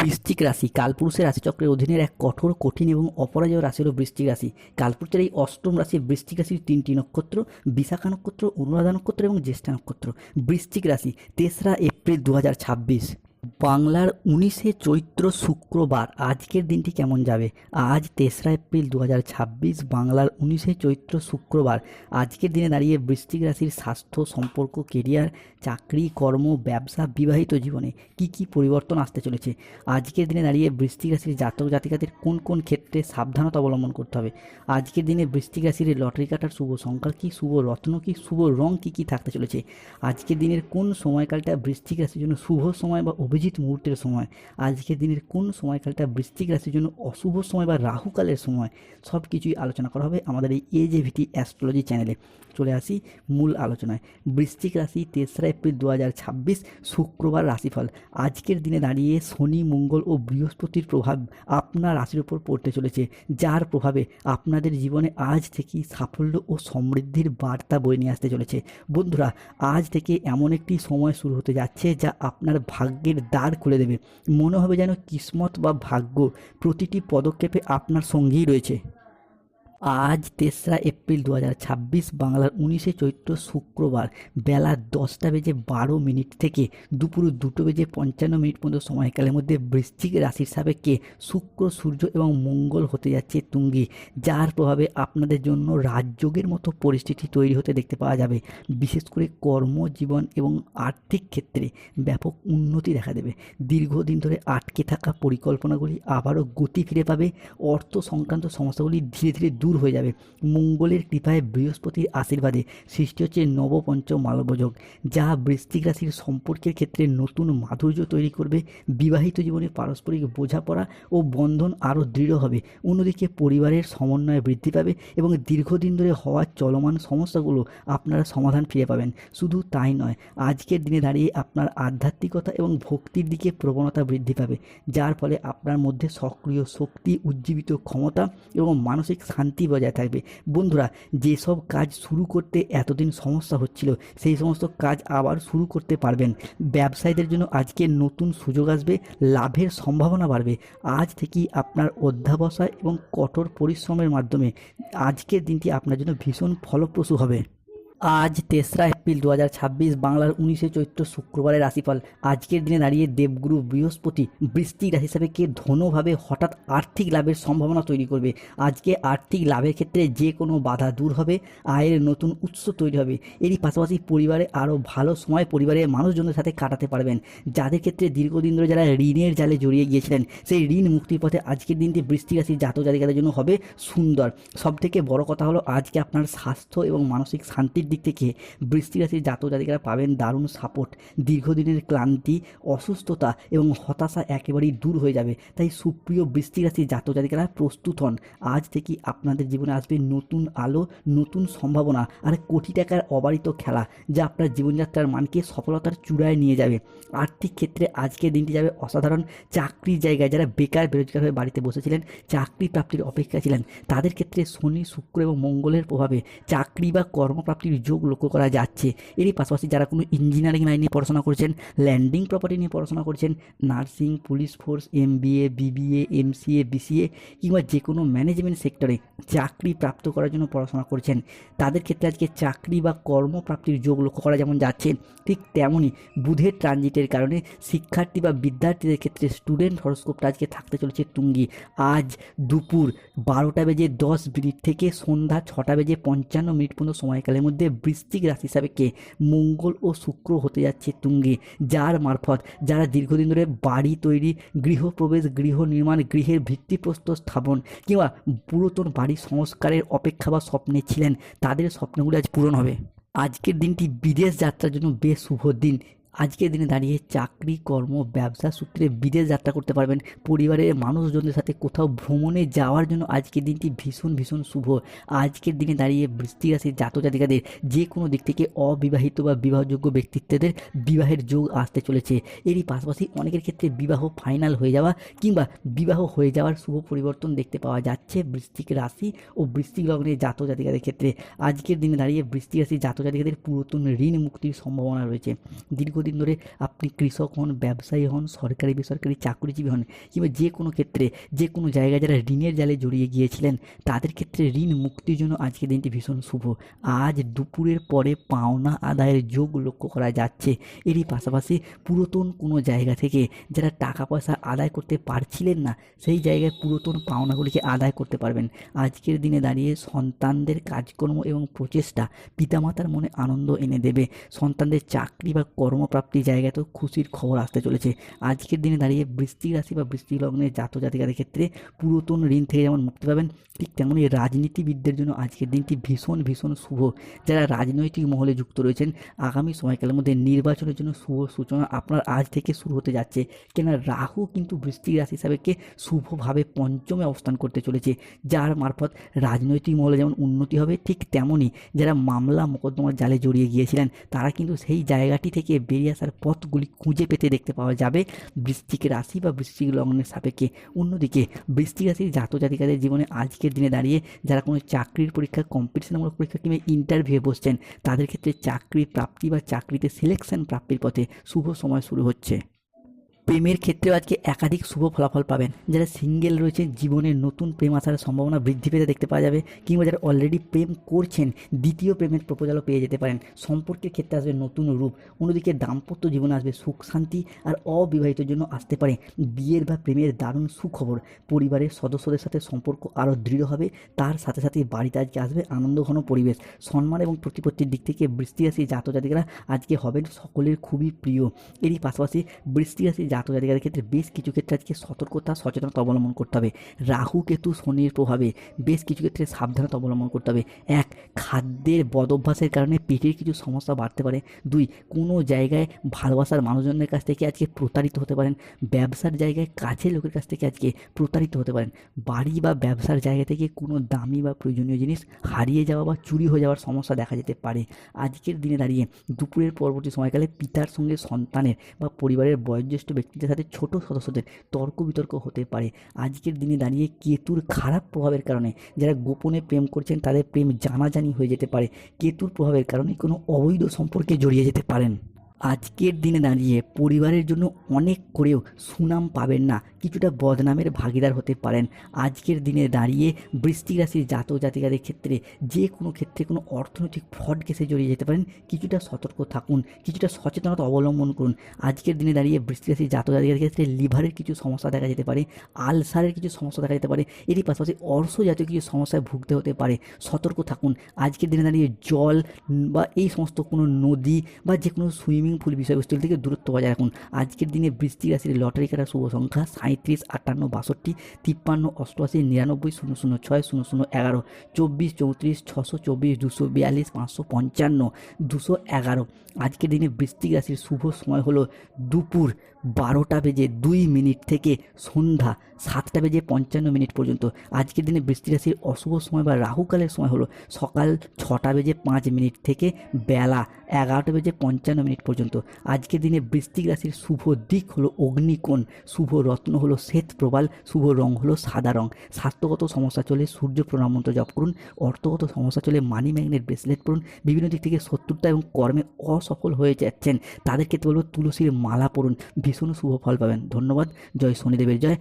বৃশ্চিক রাশি কালপুরুষের রাশিচক্রের অধীনের এক কঠোর, কঠিন এবং অপরাজেয় রাশি হল বৃশ্চিক রাশি। কালপুরুষের এই অষ্টম রাশি বৃশ্চিক রাশির 3টি নক্ষত্র, বিশাখা নক্ষত্র, অনুরাধা নক্ষত্র এবং জ্যেষ্ঠা নক্ষত্র। বৃশ্চিক রাশি 3রা এপ্রিল 2026। বাংলার 19শে চৈত্র শুক্রবার। আজকের দিনটি কেমন যাবে? আজ 3রা এপ্রিল 2026, বাংলার 19শে চৈত্র শুক্রবার। আজকের দিনে দাঁড়িয়ে বৃশ্চিক রাশির স্বাস্থ্য, সম্পর্ক, কেরিয়ার, চাকরি, কর্ম, ব্যবসা, বিবাহিত জীবনে কি কি পরিবর্তন আসতে চলেছে? আজকের দিনে দাঁড়িয়ে বৃশ্চিক রাশির জাতক জাতিকাদের কোন কোন ক্ষেত্রে সাবধানতা অবলম্বন করতে হবে? আজকের দিনে বৃশ্চিক রাশির লটারি কাটার শুভ সংখ্যা কী, শুভ রত্ন কী, শুভ রং কী কী থাকতে চলেছে? আজকের দিনের কোন সময়কালটা বৃশ্চিক রাশির জন্য শুভ সময় বা অভিজিৎ মুহূর্তের সময়? আজকের দিনের কোন সময়কালটা বৃশ্চিক রাশির জন্য অশুভ সময় বা রাহুকালের সময়? সব কিছুই আলোচনা করা হবে আমাদের এই AJVT অ্যাস্ট্রোলজি চ্যানেলে। চলে আসি মূল আলোচনায়। বৃশ্চিক রাশি 3রা এপ্রিল 2026, শুক্রবার রাশিফল। আজকের দিনে দাঁড়িয়ে শনি, মঙ্গল ও বৃহস্পতির প্রভাব আপনার রাশির উপর পড়তে চলেছে, যার প্রভাবে আপনাদের জীবনে আজ থেকেই সাফল্য ও সমৃদ্ধির বার্তা বয়ে নিয়ে আসতে চলেছে। বন্ধুরা, আজ থেকে এমন একটি সময় শুরু হতে যাচ্ছে যা আপনার ভাগ্যের দ্বার খুলে দেবে। মনে হবে যেন কিসমত বা ভাগ্য প্রতিটি পদক্ষেপে আপনার সঙ্গেই রয়েছে। আজ 3রা এপ্রিল 2026, বাংলার 19শে চৈত্র শুক্রবার, বেলা 10:12 থেকে দুপুর 2:55 পর্যন্ত সময়কালের মধ্যে বৃশ্চিক রাশির সাপেক্ষে শুক্র, সূর্য এবং মঙ্গল হতে যাচ্ছে তুঙ্গি, যার প্রভাবে আপনাদের জন্য রাজযোগের মতো পরিস্থিতি তৈরি হতে দেখতে পাওয়া যাবে। বিশেষ করে কর্মজীবন এবং আর্থিক ক্ষেত্রে ব্যাপক উন্নতি দেখা দেবে। দীর্ঘদিন ধরে আটকে থাকা পরিকল্পনাগুলি আবারও গতি ফিরে পাবে। অর্থ সংক্রান্ত সমস্যাগুলি ধীরে ধীরে দূর হয়ে যাবে। মঙ্গলের কৃপায়, বৃহস্পতির আশীর্বাদে সৃষ্টি হচ্ছে নবপঞ্চম মালব্যযোগ, যা বৃশ্চিক রাশির সম্পর্কের ক্ষেত্রে নতুন মাধুর্য তৈরি করবে। বিবাহিত জীবনে পারস্পরিক বোঝাপড়া ও বন্ধন আরও দৃঢ় হবে। অন্যদিকে পরিবারের সমন্বয় বৃদ্ধি পাবে এবং দীর্ঘদিন ধরে হওয়া চলমান সমস্যাগুলো আপনারা সমাধান ফিরে পাবেন। শুধু তাই নয়, আজকের দিনে দাঁড়িয়ে আপনার আধ্যাত্মিকতা এবং ভক্তির দিকে প্রবণতা বৃদ্ধি পাবে, যার ফলে আপনার মধ্যে সক্রিয় শক্তি, উজ্জীবিত ক্ষমতা এবং মানসিক শান্তি বজায় থাকবে। বন্ধুরা, যেসব কাজ শুরু করতে এতদিন সমস্যা হচ্ছিল, সেই সমস্ত কাজ আবার শুরু করতে পারবেন। ব্যবসায়ীদের জন্য আজকে নতুন সুযোগ আসবে, লাভের সম্ভাবনা বাড়বে। আজ থেকেই আপনার অধ্যবসায় এবং কঠোর পরিশ্রমের মাধ্যমে আজকের দিনটি আপনার জন্য ভীষণ ফলপ্রসূ হবে। আজ 3রা এপ্রিল 2026, বাংলার 19শে চৈত্র শুক্রবারের রাশিফল। আজকের দিনে দাঁড়িয়ে দেবগুরু বৃহস্পতি বৃশ্চিক রাশি হিসাবে ধনুভাবে হঠাৎ আর্থিক লাভের সম্ভাবনা তৈরি করবে। আজকে আর্থিক লাভের ক্ষেত্রে যে কোনো বাধা দূর হবে, আয়ের নতুন উৎস তৈরি হবে। এরই পাশাপাশি পরিবারে আরও ভালো সময় পরিবারের মানুষজনের সাথে কাটাতে পারবেন। যাদের ক্ষেত্রে দীর্ঘদিন ধরে যারা ঋণের জালে জড়িয়ে গিয়েছিলেন, সেই ঋণ মুক্তির পথে আজকের দিনটি বৃশ্চিক রাশির জাতক জাতিকাদের জন্য হবে সুন্দর। সবথেকে বড় কথা হলো, আজকে আপনার স্বাস্থ্য এবং মানসিক শান্তির দিক থেকে বৃশ্চিক রাশির জাতক জাতিকারা পাবেন দারুণ সাপোর্ট। দীর্ঘদিনের ক্লান্তি, অসুস্থতা এবং হতাশা একেবারেই দূর হয়ে যাবে। তাই সুপ্রিয় বৃশ্চিক রাশির জাতক জাতিকারা প্রস্তুত হন। আজ থেকেই আপনাদের জীবনে আসবে নতুন আলো, নতুন সম্ভাবনা আর কোটি টাকার অবারিত খেলা, যা আপনার জীবনযাত্রার মানকে সফলতার চূড়ায় নিয়ে যাবে। আর্থিক ক্ষেত্রে আজকের দিনটি যাবে অসাধারণ। চাকরির জায়গায় যারা বেকার বেরোজগার হয়ে বাড়িতে বসেছিলেন, চাকরি প্রাপ্তির অপেক্ষা ছিলেন, তাদের ক্ষেত্রে শনি, শুক্র এবং মঙ্গলের প্রভাবে চাকরি বা কর্মপ্রাপ্তির যোগ লক্ষ্য করা যাচ্ছে। এরই পাশাপাশি যারা কোনো ইঞ্জিনিয়ারিং লাইন নিয়ে পড়াশোনা করছেন, ল্যান্ডিং প্রপার্টি নিয়ে পড়াশোনা করছেন, nursing, police force, MBA, BBA, MCA, BCA কিংবা যে কোনো ম্যানেজমেন্ট সেক্টরে চাকরি প্রাপ্ত করার জন্য পড়াশোনা করছেন, তাদের ক্ষেত্রে আজকে চাকরি বা কর্মপ্রাপ্তির যোগ লক্ষ্য করা যেমন যাচ্ছে, ঠিক তেমনই বুধের ট্রানজিটের কারণে শিক্ষার্থী বা বিদ্যার্থীদের ক্ষেত্রে স্টুডেন্ট হরস্কোপটা আজকে থাকতে চলেছে তুঙ্গি। আজ দুপুর 12:10 থেকে সন্ধ্যা 6:55 পর্যন্ত সময়কালের মধ্যে বৃশ্চিক রাশি সাপেক্ষে মঙ্গল ও শুক্র হতে যাচ্ছে তুঙ্গে, যার মারফত যারা দীর্ঘদিন ধরে বাড়ি তৈরি, গৃহপ্রবেশ, গৃহ নির্মাণ, গৃহের ভিত্তিপ্রস্তর স্থাপন কিংবা পুরাতন বাড়ি সংস্কারের অপেক্ষা বা স্বপ্নে ছিলেন, তাদের স্বপ্নগুলি আজ পূরণ হবে। আজকের দিনটি বিদেশ যাত্রার জন্য বেশ শুভ দিন। আজকের দিনে দাঁড়িয়ে চাকরি, কর্ম, ব্যবসা সূত্রে বিদেশ যাত্রা করতে পারবেন। পরিবারের মানুষজনদের সাথে কোথাও ভ্রমণে যাওয়ার জন্য আজকের দিনটি ভীষণ ভীষণ শুভ। আজকের দিনে দাঁড়িয়ে বৃশ্চিক রাশির জাতক জাতিকাদের যে কোনো দিক থেকে অবিবাহিত বা বিবাহযোগ্য ব্যক্তিত্বদের বিবাহের যোগ আসতে চলেছে। এরই পাশাপাশি অনেকের ক্ষেত্রে বিবাহ ফাইনাল হয়ে যাওয়া কিংবা বিবাহ হয়ে যাওয়ার শুভ পরিবর্তন দেখতে পাওয়া যাচ্ছে বৃশ্চিক রাশি ও বৃশ্চিক লগ্নের জাতক জাতিকাদের ক্ষেত্রে। আজকের দিনে দাঁড়িয়ে বৃশ্চিক রাশির জাতক জাতিকাদের পুরাতন ঋণ মুক্তির সম্ভাবনা রয়েছে। দীর্ঘ দীর্ঘদিন ধরে আপনি কৃষক হন, ব্যবসায়ী হন, সরকারি বেসরকারি চাকরিজীবী হন, কিংবা যে কোনো ক্ষেত্রে যে কোনো জায়গায় যারা ঋণের জালে জড়িয়ে গিয়েছিলেন, তাদের ক্ষেত্রে ঋণ মুক্তির জন্য আজকের দিনটি ভীষণ শুভ। আজ দুপুরের পরে পাওনা আদায়ের যোগ লক্ষ্য করা যাচ্ছে। এরই পাশাপাশি পুরাতন কোনো জায়গা থেকে যারা টাকা পয়সা আদায় করতে পারছিলেন না, সেই জায়গায় পুরাতন পাওনাগুলিকে আদায় করতে পারবেন। আজকের দিনে দাঁড়িয়ে সন্তানদের কাজকর্ম এবং প্রচেষ্টা পিতামাতার মনে আনন্দ এনে দেবে। সন্তানদের চাকরি বা কর্মপ্রাপ্তির জায়গাতেও খুশির খবর আসতে চলেছে। আজকের দিনে দাঁড়িয়ে বৃশ্চিক রাশি বা বৃশ্চিক লগ্নের জাতজাতিকাদের ক্ষেত্রে পুরাতন ঋণ থেকে যেমন মুক্তি পাবেন, ঠিক তেমনই রাজনীতিবিদদের জন্য আজকের দিনটি ভীষণ ভীষণ শুভ। যারা রাজনৈতিক মহলে যুক্ত রয়েছেন, আগামী সময়কালের মধ্যে নির্বাচনের জন্য শুভ সূচনা আপনার আজ থেকে শুরু হতে যাচ্ছে। কেননা রাহু কিন্তু বৃশ্চিক রাশি হিসাবেকে শুভভাবে পঞ্চমে অবস্থান করতে চলেছে, যার মারফত রাজনৈতিক মহলে যেমন উন্নতি হবে, ঠিক তেমনই যারা মামলা মোকদ্দমার জালে জড়িয়ে গিয়েছিলেন, তারা কিন্তু সেই জায়গাটি থেকে বেরিয়ে আসার পথগুলি খুঁজে পেতে দেখতে পাওয়া যাবে বৃশ্চিক রাশি বা বৃশ্চিক লগ্নের সাপেক্ষে। অন্যদিকে বৃশ্চিক রাশির জাতজাতিকাদের জীবনে আজকের দিনে দাঁড়িয়ে যারা কোনো চাকরির পরীক্ষা, কম্পিটিশনমূলক পরীক্ষা কিংবা ইন্টারভিউয়ে বসছেন, তাদের ক্ষেত্রে চাকরির প্রাপ্তি বা চাকরিতে সিলেকশন প্রাপ্তির পথে শুভ সময় শুরু হচ্ছে। প্রেমের ক্ষেত্রেও আজকে একাধিক শুভ ফলাফল পাবেন। যারা সিঙ্গেল রয়েছে, জীবনে নতুন প্রেম আসার সম্ভাবনা বৃদ্ধি পেতে দেখতে পাওয়া যাবে, কিংবা যারা অলরেডি প্রেম করছেন, দ্বিতীয় প্রেমের প্রপোজালও পেয়ে যেতে পারেন। সম্পর্কের ক্ষেত্রে আসবে নতুন রূপ। অন্যদিকে দাম্পত্য জীবনে আসবে সুখ শান্তি, আর অবিবাহিতের জন্য আসতে পারে বিয়ের বা প্রেমের দারুণ সুখবর। পরিবারের সদস্যদের সাথে সম্পর্ক আরও দৃঢ় হবে, তার সাথে সাথে বাড়িতে আজকে আসবে আনন্দঘন পরিবেশ। সম্মান এবং প্রতিপত্তির দিক থেকে বৃশ্চিক রাশির জাতজাতিকারা আজকে হবেন সকলের খুবই প্রিয়। এরই পাশাপাশি বৃশ্চিক রাশির জাতজাতিকাদের ক্ষেত্রে বেশ কিছু ক্ষেত্রে আজকে সতর্কতা, সচেতনতা অবলম্বন করতে হবে। রাহু কেতু শনির প্রভাবে বেশ কিছু ক্ষেত্রে সাবধানতা অবলম্বন করতে হবে। এক, খাদ্যের বদঅভ্যাসের কারণে পেটের কিছু সমস্যা বাড়তে পারে। দুই, কোনো জায়গায় ভালোবাসার মানুষজনের কাছ থেকে আজকে প্রতারিত হতে পারেন। ব্যবসার জায়গায় কাছের লোকের কাছ থেকে আজকে প্রতারিত হতে পারেন। বাড়ি বা ব্যবসার জায়গা থেকে কোনো দামি বা প্রয়োজনীয় জিনিস হারিয়ে যাওয়া বা চুরি হয়ে যাওয়ার সমস্যা দেখা যেতে পারে। আজকের দিনে দাঁড়িয়ে দুপুরের পরবর্তী সময়কালে পিতার সঙ্গে সন্তানের বা পরিবারের বয়োজ্যেষ্ঠ ব্যক্তিদের সাথে ছোট সদস্যদের তর্ক বিতর্ক হতে পারে। আজকের দিনে দাঁড়িয়ে কেতুর খারাপ প্রভাবের কারণে যারা গোপনে প্রেম করছেন, তাদের প্রেম জানাজানি হয়ে যেতে পারে। কেতুর প্রভাবের কারণে কোনো অবৈধ সম্পর্কে জড়িয়ে যেতে পারেন। আজকের দিনে দাঁড়িয়ে পরিবারের জন্য অনেক করেও সুনাম পাবেন না, কিছুটা বদনামের ভাগিদার হতে পারেন। আজকের দিনে দাঁড়িয়ে বৃশ্চিক রাশির জাতক জাতিকাদের ক্ষেত্রে যে কোনো ক্ষেত্রে কোনো অর্থনৈতিক ফ্রড কেসে জড়িয়ে যেতে পারেন। কিছুটা সতর্ক থাকুন, কিছুটা সচেতনতা অবলম্বন করুন। আজকের দিনে দাঁড়িয়ে বৃশ্চিক রাশির জাতক জাতিকাদের ক্ষেত্রে লিভারের কিছু সমস্যা দেখা যেতে পারে, আলসারের কিছু সমস্যা দেখা যেতে পারে। এরই পাশাপাশি অর্শ জাতীয় কিছু সমস্যায় ভুগতে হতে পারে, সতর্ক থাকুন। আজকের দিনে দাঁড়িয়ে জল বা এই সমস্ত কোনো নদী বা যে কোনো সুইমিং ফুল বিষয়বস্তু থেকে দূরত্ব বজায় রাখুন। আজকের দিনে বৃশ্চিক রাশির লটারি কাটার শুভ সংখ্যা 37, 58, 62, 53, 88, 99, 006, 0011, 24, 34, 624, 242, 555, 211। আজকের দিনে বৃশ্চিক রাশির শুভ সময় হলো দুপুর 12:02 থেকে সন্ধ্যা 7:55 পর্যন্ত। আজকের দিনে বৃশ্চিক রাশির অশুভ সময় বা রাহুকালের সময় হলো সকাল 6:05 থেকে বেলা 11:55 পর্যন্ত। আজকের দিনে বৃশ্চিক রাশির শুভ দিক হলো অগ্নিকোণ, শুভ রত্ন হলো শ্বেত প্রবাল, শুভ রং হলো সাদা রং। স্বাস্থ্যগত সমস্যা চলে সূর্য প্রণাম মন্ত্র জপ করুন। অর্থগত সমস্যা চলে মানি ম্যাগনেট ব্রেসলেট পড়ুন। বিভিন্ন দিক থেকে শত্রুতা এবং কর্মে অসফল হয়ে যাচ্ছেন, তাদের ক্ষেত্রে বলবো তুলসীর মালা পড়ুন, ভীষণ শুভ ফল পাবেন। ধন্যবাদ। জয় শনিদেবের জয়।